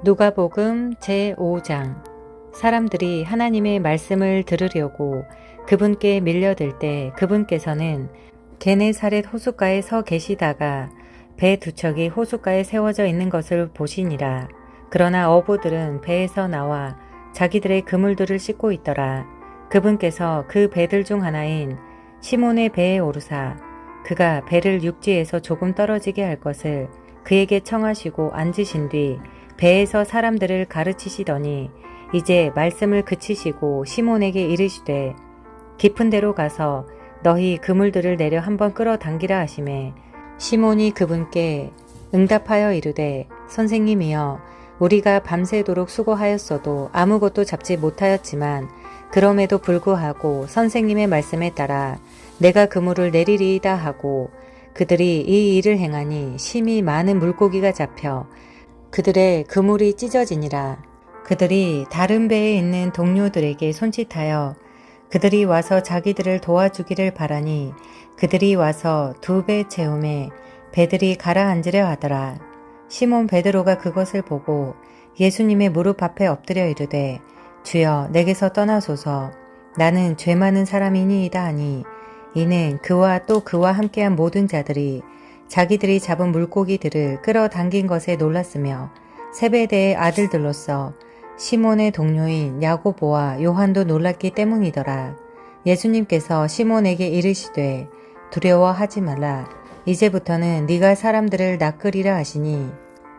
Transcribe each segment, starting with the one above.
누가복음 제5장. 사람들이 하나님의 말씀을 들으려고 그분께 밀려들 때 그분께서는 게네사렛 호숫가에 서 계시다가 배 두 척이 호숫가에 세워져 있는 것을 보시니라. 그러나 어부들은 배에서 나와 자기들의 그물들을 씻고 있더라. 그분께서 그 배들 중 하나인 시몬의 배에 오르사 그가 배를 육지에서 조금 떨어지게 할 것을 그에게 청하시고 앉으신 뒤 배에서 사람들을 가르치시더니 이제 말씀을 그치시고 시몬에게 이르시되 깊은 데로 가서 너희 그물들을 내려 한번 끌어당기라 하시매 시몬이 그분께 응답하여 이르되 선생님이여 우리가 밤새도록 수고하였어도 아무것도 잡지 못하였지만 그럼에도 불구하고 선생님의 말씀에 따라 내가 그물을 내리리이다 하고 그들이 이 일을 행하니 심히 많은 물고기가 잡혀 그들의 그물이 찢어지니라. 그들이 다른 배에 있는 동료들에게 손짓하여 그들이 와서 자기들을 도와주기를 바라니 그들이 와서 2배 채움에 배들이 가라앉으려 하더라. 시몬 베드로가 그것을 보고 예수님의 무릎 앞에 엎드려 이르되 주여 내게서 떠나소서 나는 죄 많은 사람이니이다 하니 이는 그와 또 그와 함께한 모든 자들이 자기들이 잡은 물고기들을 끌어당긴 것에 놀랐으며 세베대의 아들들로서 시몬의 동료인 야고보와 요한도 놀랐기 때문이더라. 예수님께서 시몬에게 이르시되 두려워하지 말라. 이제부터는 네가 사람들을 낚으리라 하시니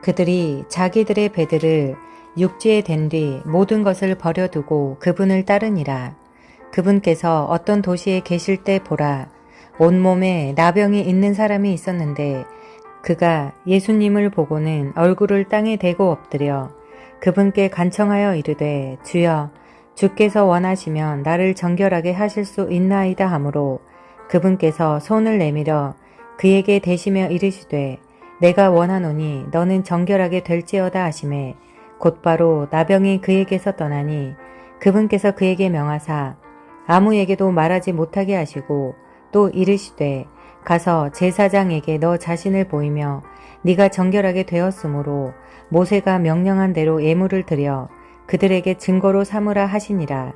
그들이 자기들의 배들을 육지에 댄 뒤 모든 것을 버려두고 그분을 따르니라. 그분께서 어떤 도시에 계실 때 보라 온몸에 나병이 있는 사람이 있었는데 그가 예수님을 보고는 얼굴을 땅에 대고 엎드려 그분께 간청하여 이르되 주여 주께서 원하시면 나를 정결하게 하실 수 있나이다 하므로 그분께서 손을 내밀어 그에게 대시며 이르시되 내가 원하노니 너는 정결하게 될지어다 하시매 곧바로 나병이 그에게서 떠나니 그분께서 그에게 명하사 아무에게도 말하지 못하게 하시고 또 이르시되 가서 제사장에게 너 자신을 보이며 네가 정결하게 되었으므로 모세가 명령한 대로 예물을 드려 그들에게 증거로 삼으라 하시니라.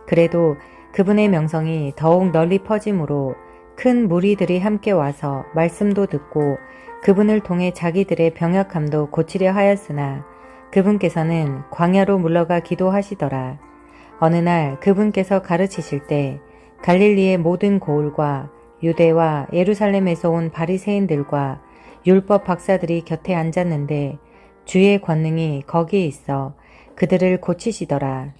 그래도 그분의 명성이 더욱 널리 퍼짐으로 큰 무리들이 함께 와서 말씀도 듣고 그분을 통해 자기들의 병약함도 고치려 하였으나 그분께서는 광야로 물러가 기도하시더라. 어느 날 그분께서 가르치실 때 갈릴리의 모든 고을과 유대와 예루살렘에서 온 바리새인들과 율법 박사들이 곁에 앉았는데 주의 권능이 거기에 있어 그들을 고치시더라.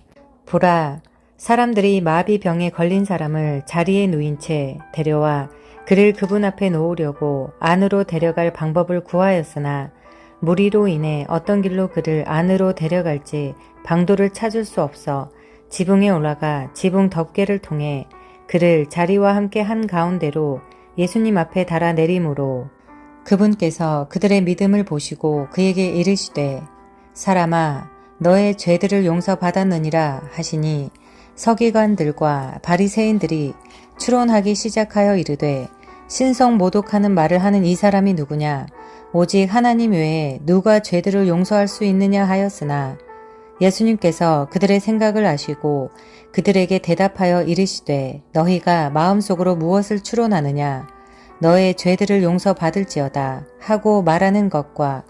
보라, 사람들이 마비병에 걸린 사람을 자리에 누인 채 데려와 그를 그분 앞에 놓으려고 안으로 데려갈 방법을 구하였으나 무리로 인해 어떤 길로 그를 안으로 데려갈지 방도를 찾을 수 없어 지붕에 올라가 지붕 덮개를 통해 그를 자리와 함께 한 가운데로 예수님 앞에 달아 내림으로 그분께서 그들의 믿음을 보시고 그에게 이르시되 사람아 너의 죄들을 용서받았느니라 하시니 서기관들과 바리새인들이 추론하기 시작하여 이르되 신성 모독하는 말을 하는 이 사람이 누구냐 오직 하나님 외에 누가 죄들을 용서할 수 있느냐 하였으나 예수님께서 그들의 생각을 아시고 그들에게 대답하여 이르시되 너희가 마음속으로 무엇을 추론하느냐 너의 죄들을 용서받을지어다 하고 말하는 것과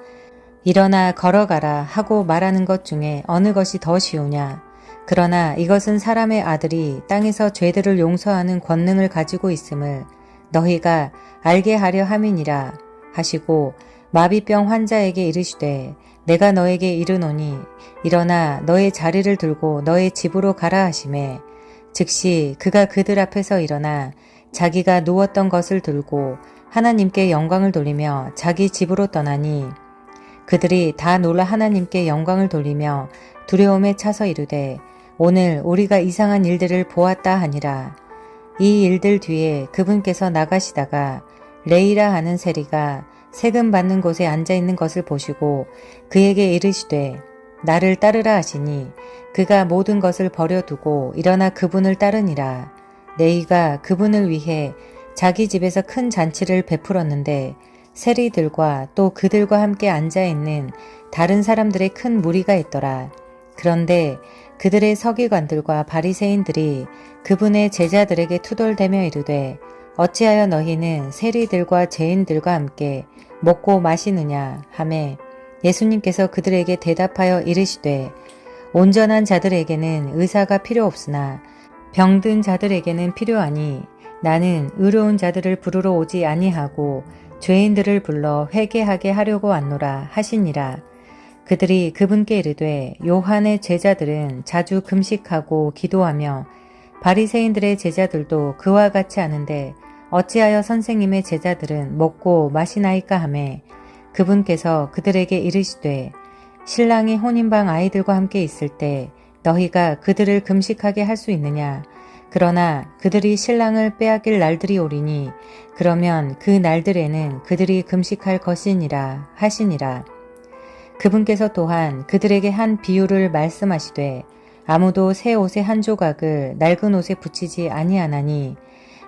일어나 걸어가라 하고 말하는 것 중에 어느 것이 더 쉬우냐 그러나 이것은 사람의 아들이 땅에서 죄들을 용서하는 권능을 가지고 있음을 너희가 알게 하려 함이니라 하시고 마비병 환자에게 이르시되 내가 너에게 이르노니 일어나 너의 자리를 들고 너의 집으로 가라 하시매 즉시 그가 그들 앞에서 일어나 자기가 누웠던 것을 들고 하나님께 영광을 돌리며 자기 집으로 떠나니 그들이 다 놀라 하나님께 영광을 돌리며 두려움에 차서 이르되 오늘 우리가 이상한 일들을 보았다 하니라. 이 일들 뒤에 그분께서 나가시다가 레이라 하는 세리가 세금 받는 곳에 앉아있는 것을 보시고 그에게 이르시되 나를 따르라 하시니 그가 모든 것을 버려두고 일어나 그분을 따르니라. 레이가 그분을 위해 자기 집에서 큰 잔치를 베풀었는데 세리들과 또 그들과 함께 앉아있는 다른 사람들의 큰 무리가 있더라. 그런데 그들의 서기관들과 바리새인들이 그분의 제자들에게 투덜대며 이르되 어찌하여 너희는 세리들과 죄인들과 함께 먹고 마시느냐 하매 예수님께서 그들에게 대답하여 이르시되 온전한 자들에게는 의사가 필요 없으나 병든 자들에게는 필요하니 나는 의로운 자들을 부르러 오지 아니하고 죄인들을 불러 회개하게 하려고 왔노라 하시니라. 그들이 그분께 이르되 요한의 제자들은 자주 금식하고 기도하며 바리새인들의 제자들도 그와 같이 하는데 어찌하여 선생님의 제자들은 먹고 마시나이까 하매 그분께서 그들에게 이르시되 신랑이 혼인방 아이들과 함께 있을 때 너희가 그들을 금식하게 할 수 있느냐. 그러나 그들이 신랑을 빼앗길 날들이 오리니 그러면 그 날들에는 그들이 금식할 것이니라 하시니라. 그분께서 또한 그들에게 한 비유를 말씀하시되 아무도 새 옷의 한 조각을 낡은 옷에 붙이지 아니하나니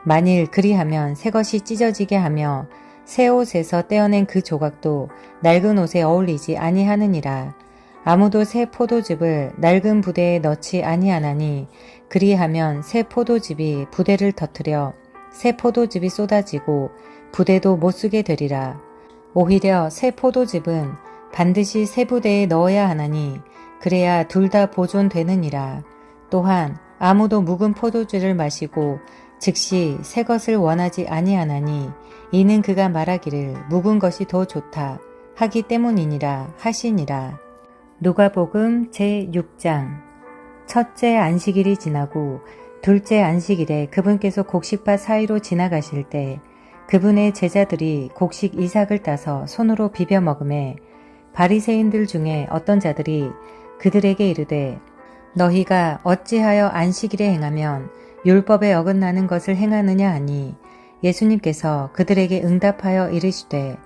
만일 그리하면 새 것이 찢어지게 하며 새 옷에서 떼어낸 그 조각도 낡은 옷에 어울리지 아니하느니라. 아무도 새 포도즙을 낡은 부대에 넣지 아니하나니 그리하면 새 포도즙이 부대를 터뜨려 새 포도즙이 쏟아지고 부대도 못 쓰게 되리라. 오히려 새 포도즙은 반드시 새 부대에 넣어야 하나니 그래야 둘 다 보존되느니라. 또한 아무도 묵은 포도주를 마시고 즉시 새 것을 원하지 아니하나니 이는 그가 말하기를 묵은 것이 더 좋다 하기 때문이니라 하시니라. 누가복음 제6장. 첫째 안식일이 지나고 둘째 안식일에 그분께서 곡식밭 사이로 지나가실 때 그분의 제자들이 곡식 이삭을 따서 손으로 비벼 먹음에 바리새인들 중에 어떤 자들이 그들에게 이르되 너희가 어찌하여 안식일에 행하면 율법에 어긋나는 것을 행하느냐 하니 예수님께서 그들에게 응답하여 이르시되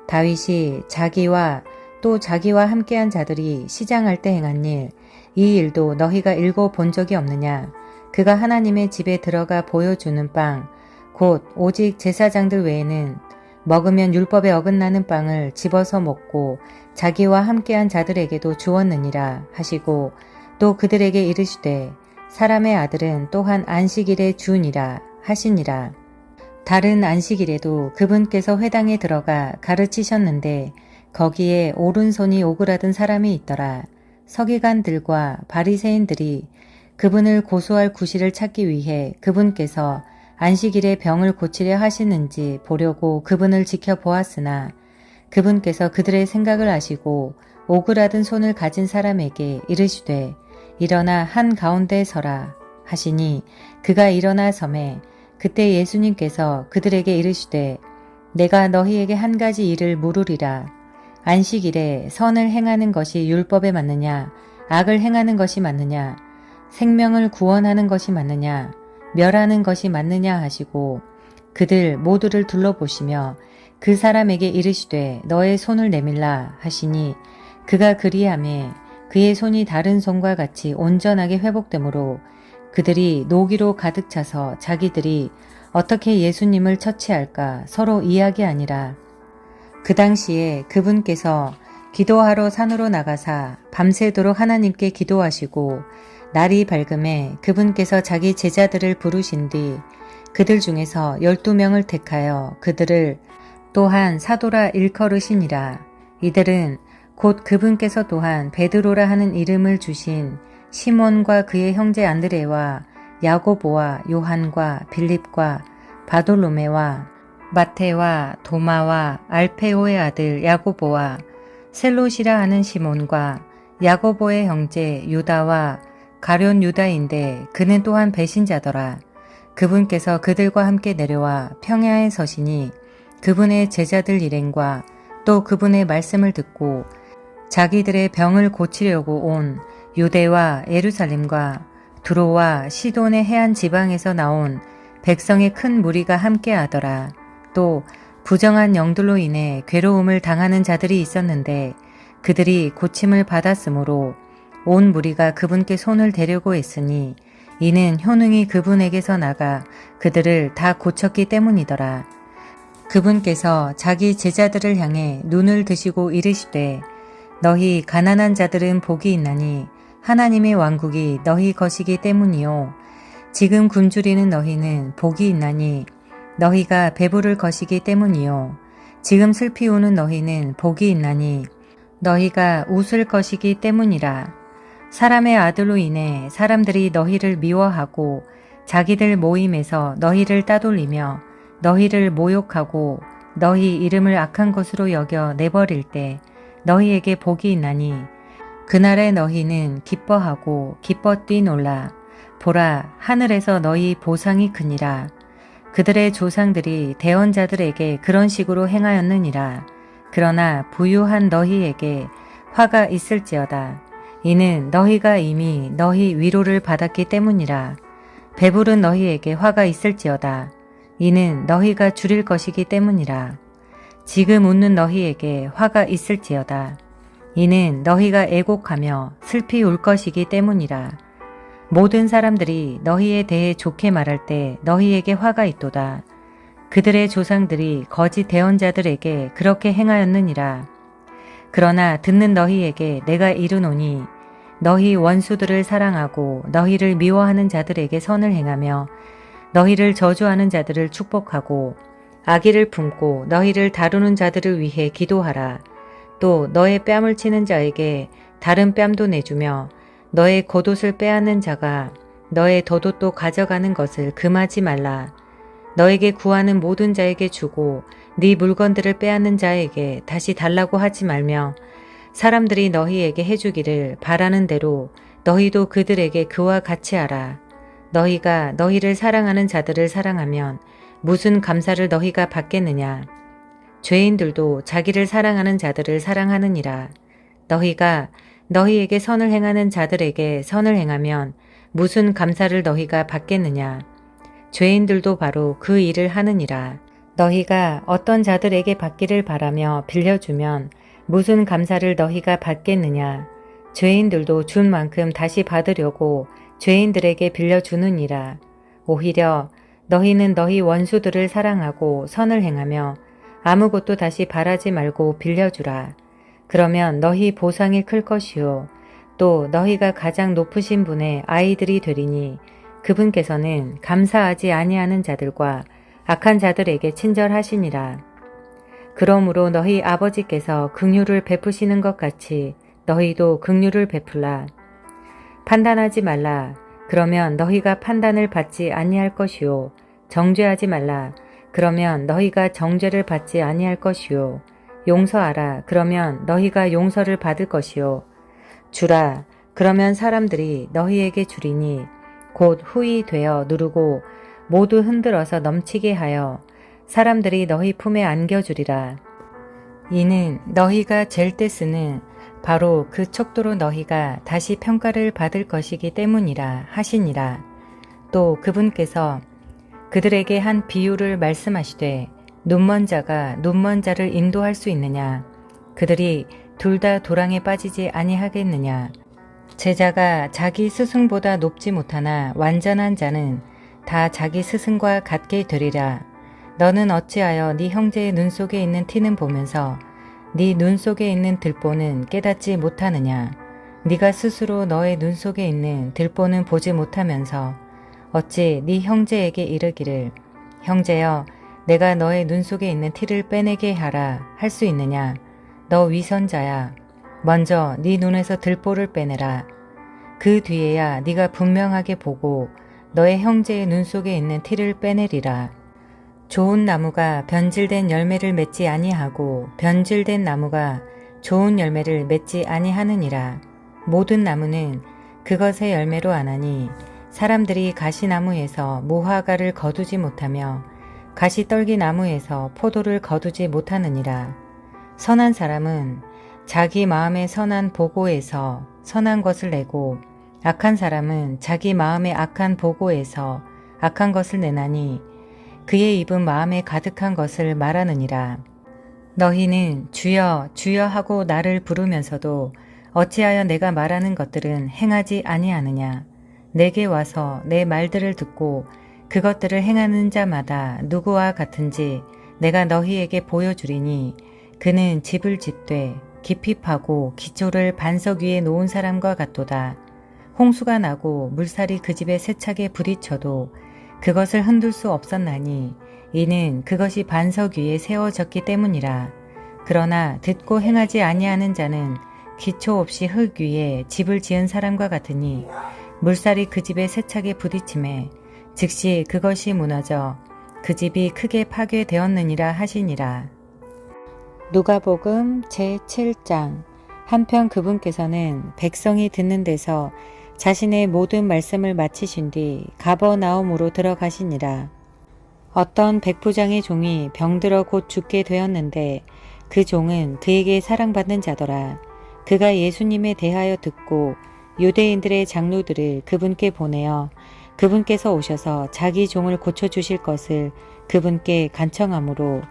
다윗이 자기와 또 자기와 함께한 자들이 시장할 때 행한 일, 이 일도 너희가 읽어본 적이 없느냐. 그가 하나님의 집에 들어가 보여주는 빵, 곧 오직 제사장들 외에는 먹으면 율법에 어긋나는 빵을 집어서 먹고 자기와 함께한 자들에게도 주었느니라 하시고 또 그들에게 이르시되 사람의 아들은 또한 안식일의 주니라 하시니라. 다른 안식일에도 그분께서 회당에 들어가 가르치셨는데 거기에 오른손이 오그라든 사람이 있더라. 서기관들과 바리새인들이 그분을 고소할 구실을 찾기 위해 그분께서 안식일에 병을 고치려 하시는지 보려고 그분을 지켜보았으나 그분께서 그들의 생각을 아시고 오그라든 손을 가진 사람에게 이르시되 일어나 한가운데 서라 하시니 그가 일어나 서매 그때 예수님께서 그들에게 이르시되 내가 너희에게 한 가지 일을 물으리라. 안식일에 선을 행하는 것이 율법에 맞느냐 악을 행하는 것이 맞느냐 생명을 구원하는 것이 맞느냐 멸하는 것이 맞느냐 하시고 그들 모두를 둘러보시며 그 사람에게 이르시되 너의 손을 내밀라 하시니 그가 그리하매 그의 손이 다른 손과 같이 온전하게 회복되므로 그들이 노기로 가득 차서 자기들이 어떻게 예수님을 처치할까 서로 이야기하니라. 그 당시에 그분께서 기도하러 산으로 나가사 밤새도록 하나님께 기도하시고 날이 밝음에 그분께서 자기 제자들을 부르신 뒤 그들 중에서 12명을 택하여 그들을 또한 사도라 일컬으시니라. 이들은 곧 그분께서 또한 베드로라 하는 이름을 주신 시몬과 그의 형제 안드레와 야고보와 요한과 빌립과 바돌로메와 마테와 도마와 알페오의 아들 야고보와 셀롯이라 하는 시몬과 야고보의 형제 유다와 가룟 유다인데 그는 또한 배신자더라. 그분께서 그들과 함께 내려와 평야에 서시니 그분의 제자들 일행과 또 그분의 말씀을 듣고 자기들의 병을 고치려고 온 유대와 예루살렘과 두로와 시돈의 해안 지방에서 나온 백성의 큰 무리가 함께 하더라. 또 부정한 영들로 인해 괴로움을 당하는 자들이 있었는데 그들이 고침을 받았으므로 온 무리가 그분께 손을 대려고 했으니 이는 효능이 그분에게서 나가 그들을 다 고쳤기 때문이더라. 그분께서 자기 제자들을 향해 눈을 드시고 이르시되 너희 가난한 자들은 복이 있나니 하나님의 왕국이 너희 것이기 때문이요 지금 굶주리는 너희는 복이 있나니 너희가 배부를 것이기 때문이요 지금 슬피 우는 너희는 복이 있나니 너희가 웃을 것이기 때문이라. 사람의 아들로 인해 사람들이 너희를 미워하고 자기들 모임에서 너희를 따돌리며 너희를 모욕하고 너희 이름을 악한 것으로 여겨 내버릴 때 너희에게 복이 있나니 그날에 너희는 기뻐하고 기뻐 뛰놀라. 보라, 하늘에서 너희 보상이 크니라. 그들의 조상들이 대언자들에게 그런 식으로 행하였느니라. 그러나 부유한 너희에게 화가 있을지어다. 이는 너희가 이미 너희 위로를 받았기 때문이라. 배부른 너희에게 화가 있을지어다. 이는 너희가 줄일 것이기 때문이라. 지금 웃는 너희에게 화가 있을지어다. 이는 너희가 애곡하며 슬피 울 것이기 때문이라. 모든 사람들이 너희에 대해 좋게 말할 때 너희에게 화가 있도다. 그들의 조상들이 거짓 대언자들에게 그렇게 행하였느니라. 그러나 듣는 너희에게 내가 이르노니 너희 원수들을 사랑하고 너희를 미워하는 자들에게 선을 행하며 너희를 저주하는 자들을 축복하고 악의를 품고 너희를 다루는 자들을 위해 기도하라. 또 너의 뺨을 치는 자에게 다른 뺨도 내주며 너의 겉옷을 빼앗는 자가 너의 덧옷도 가져가는 것을 금하지 말라. 너에게 구하는 모든 자에게 주고 네 물건들을 빼앗는 자에게 다시 달라고 하지 말며 사람들이 너희에게 해주기를 바라는 대로 너희도 그들에게 그와 같이 하라. 너희가 너희를 사랑하는 자들을 사랑하면 무슨 감사를 너희가 받겠느냐. 죄인들도 자기를 사랑하는 자들을 사랑하느니라. 너희가 너희에게 선을 행하는 자들에게 선을 행하면 무슨 감사를 너희가 받겠느냐. 죄인들도 바로 그 일을 하느니라. 너희가 어떤 자들에게 받기를 바라며 빌려주면 무슨 감사를 너희가 받겠느냐. 죄인들도 준 만큼 다시 받으려고 죄인들에게 빌려주느니라. 오히려 너희는 너희 원수들을 사랑하고 선을 행하며 아무것도 다시 바라지 말고 빌려주라. 그러면 너희 보상이 클 것이요. 또 너희가 가장 높으신 분의 아이들이 되리니 그분께서는 감사하지 아니하는 자들과 악한 자들에게 친절하시니라. 그러므로 너희 아버지께서 긍휼을 베푸시는 것 같이 너희도 긍휼을 베풀라. 판단하지 말라. 그러면 너희가 판단을 받지 아니할 것이요. 정죄하지 말라. 그러면 너희가 정죄를 받지 아니할 것이요. 용서하라. 그러면 너희가 용서를 받을 것이요. 주라. 그러면 사람들이 너희에게 주리니 곧 후이 되어 누르고 모두 흔들어서 넘치게 하여 사람들이 너희 품에 안겨주리라. 이는 너희가 잴 때 쓰는 바로 그 척도로 너희가 다시 평가를 받을 것이기 때문이라 하시니라. 또 그분께서 그들에게 한 비유를 말씀하시되 눈먼 자가 눈먼 자를 인도할 수 있느냐. 그들이 둘 다 도랑에 빠지지 아니하겠느냐. 제자가 자기 스승보다 높지 못하나 완전한 자는 다 자기 스승과 같게 되리라. 너는 어찌하여 네 형제의 눈 속에 있는 티는 보면서 네 눈 속에 있는 들보는 깨닫지 못하느냐. 네가 스스로 너의 눈 속에 있는 들보는 보지 못하면서 어찌 네 형제에게 이르기를 형제여 내가 너의 눈 속에 있는 티를 빼내게 하라 할 수 있느냐. 너 위선자야. 먼저 네 눈에서 들보를 빼내라. 그 뒤에야 네가 분명하게 보고 너의 형제의 눈 속에 있는 티를 빼내리라. 좋은 나무가 변질된 열매를 맺지 아니하고 변질된 나무가 좋은 열매를 맺지 아니하느니라. 모든 나무는 그것의 열매로 아나니 사람들이 가시나무에서 무화과를 거두지 못하며 가시떨기 나무에서 포도를 거두지 못하느니라. 선한 사람은 자기 마음의 선한 보고에서 선한 것을 내고 악한 사람은 자기 마음의 악한 보고에서 악한 것을 내나니 그의 입은 마음에 가득한 것을 말하느니라. 너희는 주여 주여 하고 나를 부르면서도 어찌하여 내가 말하는 것들은 행하지 아니하느냐. 내게 와서 내 말들을 듣고 그것들을 행하는 자마다 누구와 같은지 내가 너희에게 보여주리니 그는 집을 짓되 깊이 파고 기초를 반석 위에 놓은 사람과 같도다. 홍수가 나고 물살이 그 집에 세차게 부딪혀도 그것을 흔들 수 없었나니 이는 그것이 반석 위에 세워졌기 때문이라. 그러나 듣고 행하지 아니하는 자는 기초 없이 흙 위에 집을 지은 사람과 같으니 물살이 그 집에 세차게 부딪힘에 즉시 그것이 무너져 그 집이 크게 파괴되었느니라 하시니라. 누가복음 제7장. 한편 그분께서는 백성이 듣는 데서 자신의 모든 말씀을 마치신 뒤 가버나움으로 들어가시니라. 어떤 백부장의 종이 병들어 곧 죽게 되었는데 그 종은 그에게 사랑받는 자더라. 그가 예수님에 대하여 듣고 유대인들의 장로들을 그분께 보내어 그분께서 오셔서 자기 종을 고쳐주실 것을 그분께 간청하므로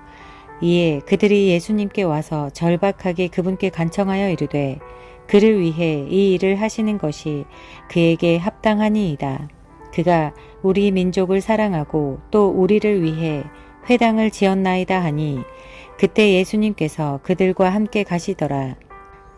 이에 그들이 예수님께 와서 절박하게 그분께 간청하여 이르되 그를 위해 이 일을 하시는 것이 그에게 합당하니이다. 그가 우리 민족을 사랑하고 또 우리를 위해 회당을 지었나이다 하니 그때 예수님께서 그들과 함께 가시더라.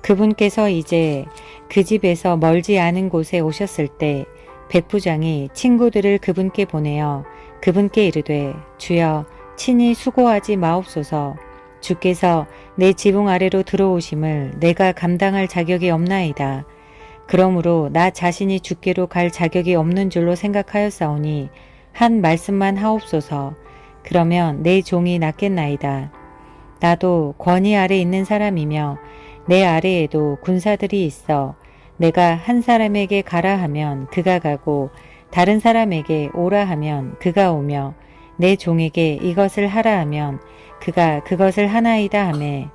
그분께서 이제 그 집에서 멀지 않은 곳에 오셨을 때 백부장이 친구들을 그분께 보내어 그분께 이르되 주여 친히 수고하지 마옵소서. 주께서 내 지붕 아래로 들어오심을 내가 감당할 자격이 없나이다. 그러므로 나 자신이 주께로 갈 자격이 없는 줄로 생각하였사오니 한 말씀만 하옵소서. 그러면 내 종이 낫겠나이다. 나도 권위 아래 있는 사람이며 내 아래에도 군사들이 있어 내가 한 사람에게 가라 하면 그가 가고 다른 사람에게 오라 하면 그가 오며 내 종에게 이것을 하라 하면 그가 그것을 하나이다 하매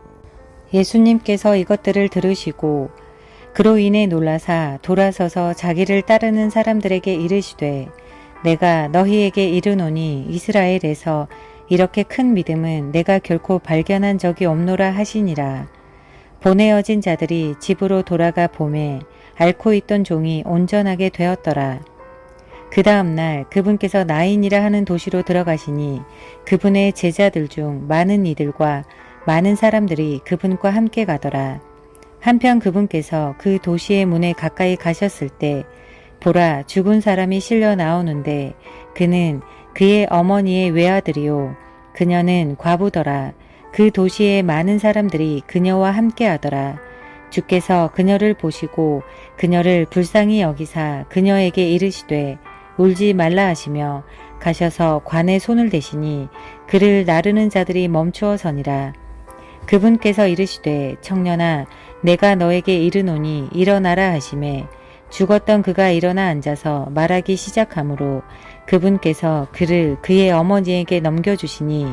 예수님께서 이것들을 들으시고 그로 인해 놀라사 돌아서서 자기를 따르는 사람들에게 이르시되 내가 너희에게 이르노니 이스라엘에서 이렇게 큰 믿음은 내가 결코 발견한 적이 없노라 하시니라. 보내어진 자들이 집으로 돌아가 보매 앓고 있던 종이 온전하게 되었더라. 그 다음 날 그분께서 나인이라 하는 도시로 들어가시니 그분의 제자들 중 많은 이들과 많은 사람들이 그분과 함께 가더라. 한편 그분께서 그 도시의 문에 가까이 가셨을 때 보라 죽은 사람이 실려 나오는데 그는 그의 어머니의 외아들이요 그녀는 과부더라. 그 도시의 많은 사람들이 그녀와 함께 하더라. 주께서 그녀를 보시고 그녀를 불쌍히 여기사 그녀에게 이르시되 울지 말라 하시며 가셔서 관에 손을 대시니 그를 나르는 자들이 멈추어 서니라. 그분께서 이르시되 청년아 내가 너에게 이르노니 일어나라 하시매 죽었던 그가 일어나 앉아서 말하기 시작하므로 그분께서 그를 그의 어머니에게 넘겨주시니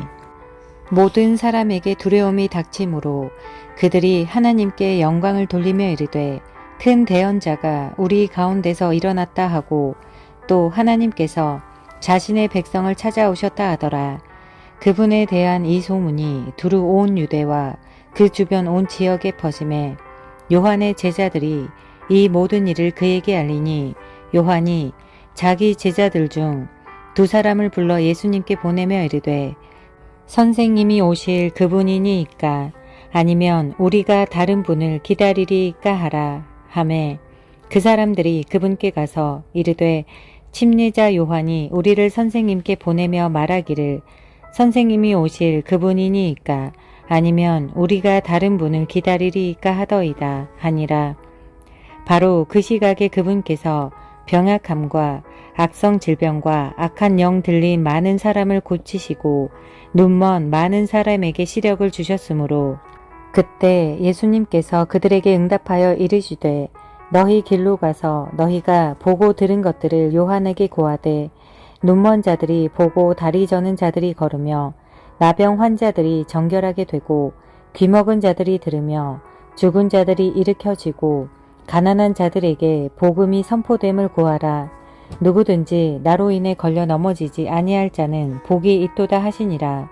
모든 사람에게 두려움이 닥치므로 그들이 하나님께 영광을 돌리며 이르되 큰 대언자가 우리 가운데서 일어났다 하고 또 하나님께서 자신의 백성을 찾아오셨다 하더라. 그분에 대한 이 소문이 두루 온 유대와 그 주변 온 지역에 퍼짐에 요한의 제자들이 이 모든 일을 그에게 알리니 요한이 자기 제자들 중 두 사람을 불러 예수님께 보내며 이르되 선생님이 오실 그분이니이까 아니면 우리가 다른 분을 기다리리이까 하라 하매 그 사람들이 그분께 가서 이르되 침례자 요한이 우리를 선생님께 보내며 말하기를 선생님이 오실 그분이니이까 아니면 우리가 다른 분을 기다리리이까 하더이다 하니라. 바로 그 시각에 그분께서 병약함과 악성 질병과 악한 영 들린 많은 사람을 고치시고 눈먼 많은 사람에게 시력을 주셨으므로 그때 예수님께서 그들에게 응답하여 이르시되 너희 길로 가서 너희가 보고 들은 것들을 요한에게 고하되 눈먼 자들이 보고 다리 저는 자들이 걸으며 나병 환자들이 정결하게 되고 귀먹은 자들이 들으며 죽은 자들이 일으켜지고 가난한 자들에게 복음이 선포됨을 고하라. 누구든지 나로 인해 걸려 넘어지지 아니할 자는 복이 있도다 하시니라.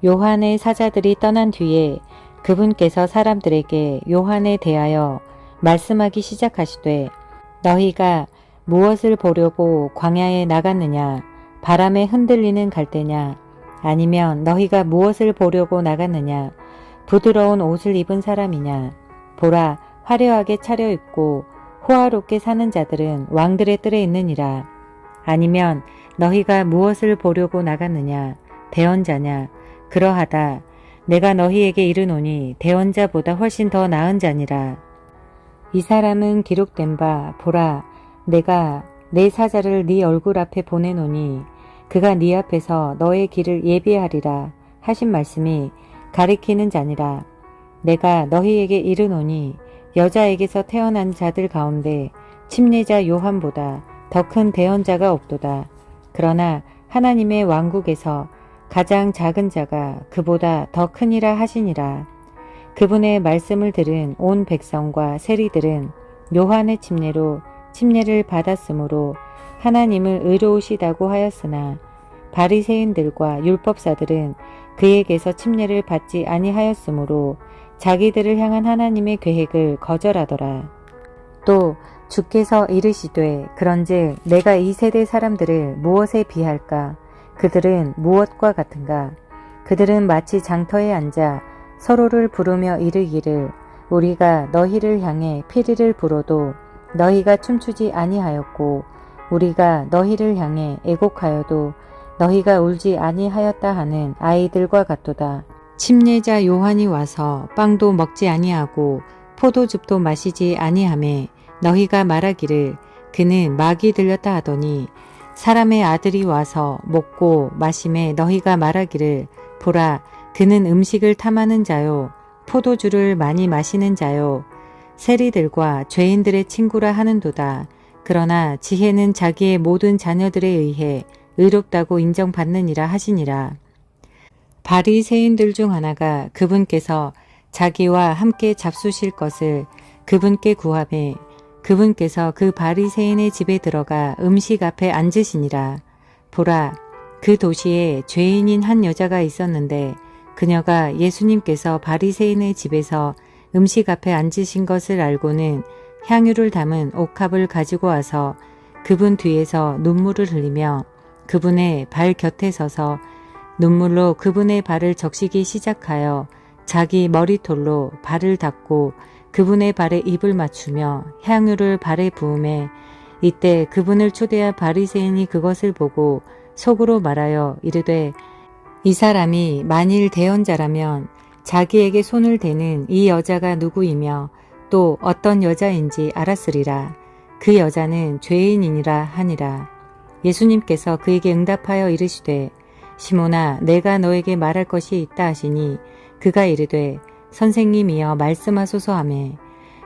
요한의 사자들이 떠난 뒤에 그분께서 사람들에게 요한에 대하여 말씀하기 시작하시되 너희가 무엇을 보려고 광야에 나갔느냐? 바람에 흔들리는 갈대냐? 아니면 너희가 무엇을 보려고 나갔느냐? 부드러운 옷을 입은 사람이냐? 보라, 화려하게 차려입고 호화롭게 사는 자들은 왕들의 뜰에 있느니라. 아니면 너희가 무엇을 보려고 나갔느냐? 대언자냐? 그러하다. 내가 너희에게 이르노니 대언자보다 훨씬 더 나은 자니라. 이 사람은 기록된 바 보라, 내가 내 사자를 네 얼굴 앞에 보내노니 그가 네 앞에서 너의 길을 예비하리라 하신 말씀이 가리키는 자니라. 내가 너희에게 이르노니 여자에게서 태어난 자들 가운데 침례자 요한보다 더 큰 대언자가 없도다. 그러나 하나님의 왕국에서 가장 작은 자가 그보다 더 크니라 하시니라. 그분의 말씀을 들은 온 백성과 세리들은 요한의 침례로 침례를 받았으므로 하나님을 의로우시다고 하였으나 바리새인들과 율법사들은 그에게서 침례를 받지 아니하였으므로 자기들을 향한 하나님의 계획을 거절하더라. 또 주께서 이르시되 그런즉 내가 이 세대 사람들을 무엇에 비할까? 그들은 무엇과 같은가? 그들은 마치 장터에 앉아 서로를 부르며 이르기를 우리가 너희를 향해 피리를 불어도 너희가 춤추지 아니하였고 우리가 너희를 향해 애곡하여도 너희가 울지 아니하였다 하는 아이들과 같도다. 침례자 요한이 와서 빵도 먹지 아니하고 포도즙도 마시지 아니하매 너희가 말하기를 그는 마귀 들렸다 하더니 사람의 아들이 와서 먹고 마심에 너희가 말하기를 보라 그는 음식을 탐하는 자요 포도주를 많이 마시는 자요 세리들과 죄인들의 친구라 하는도다. 그러나 지혜는 자기의 모든 자녀들에 의해 의롭다고 인정받느니라 하시니라. 바리새인들 중 하나가 그분께서 자기와 함께 잡수실 것을 그분께 구하매 그분께서 그 바리새인의 집에 들어가 음식 앞에 앉으시니라. 보라, 그 도시에 죄인인 한 여자가 있었는데 그녀가 예수님께서 바리새인의 집에서 음식 앞에 앉으신 것을 알고는 향유를 담은 옥합을 가지고 와서 그분 뒤에서 눈물을 흘리며 그분의 발 곁에 서서 눈물로 그분의 발을 적시기 시작하여 자기 머리털로 발을 닦고 그분의 발에 입을 맞추며 향유를 발에 부으매 이때 그분을 초대한 바리새인이 그것을 보고 속으로 말하여 이르되 이 사람이 만일 대언자라면 자기에게 손을 대는 이 여자가 누구이며 또 어떤 여자인지 알았으리라. 그 여자는 죄인이니라 하니라. 예수님께서 그에게 응답하여 이르시되 시몬아 내가 너에게 말할 것이 있다 하시니 그가 이르되 선생님이여 말씀하소서 하매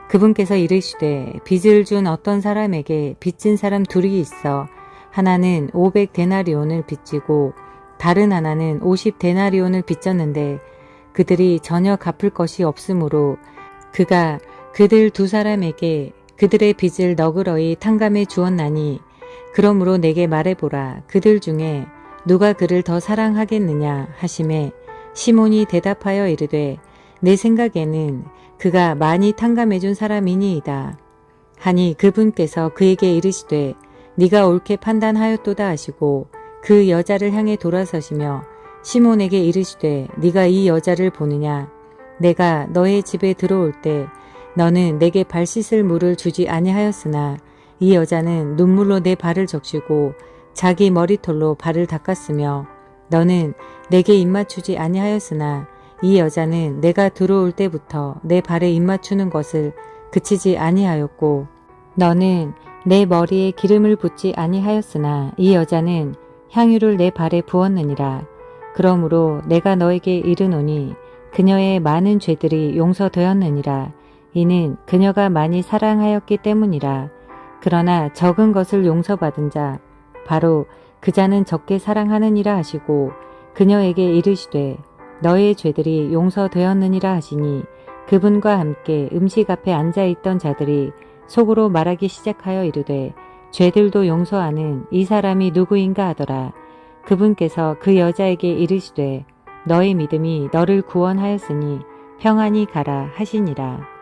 그분께서 이르시되 빚을 준 어떤 사람에게 빚진 사람 둘이 있어 하나는 500데나리온을 빚지고 다른 하나는 50데나리온을 빚졌는데 그들이 전혀 갚을 것이 없으므로 그가 그들 두 사람에게 그들의 빚을 너그러이 탕감해 주었나니 그러므로 내게 말해보라. 그들 중에 누가 그를 더 사랑하겠느냐 하시매 시몬이 대답하여 이르되 내 생각에는 그가 많이 탕감해 준 사람이니이다. 하니 그분께서 그에게 이르시되 네가 옳게 판단하였도다 하시고 그 여자를 향해 돌아서시며 시몬에게 이르시되 네가 이 여자를 보느냐? 내가 너의 집에 들어올 때 너는 내게 발 씻을 물을 주지 아니하였으나 이 여자는 눈물로 내 발을 적시고 자기 머리털로 발을 닦았으며 너는 내게 입맞추지 아니하였으나 이 여자는 내가 들어올 때부터 내 발에 입맞추는 것을 그치지 아니하였고 너는 내 머리에 기름을 붓지 아니하였으나 이 여자는 향유를 내 발에 부었느니라. 그러므로 내가 너에게 이르노니 그녀의 많은 죄들이 용서되었느니라. 이는 그녀가 많이 사랑하였기 때문이라. 그러나 적은 것을 용서받은 자 바로 그 자는 적게 사랑하느니라 하시고 그녀에게 이르시되 너의 죄들이 용서되었느니라 하시니 그분과 함께 음식 앞에 앉아있던 자들이 속으로 말하기 시작하여 이르되 죄들도 용서하는 이 사람이 누구인가 하더라. 그분께서 그 여자에게 이르시되 너의 믿음이 너를 구원하였으니 평안히 가라 하시니라.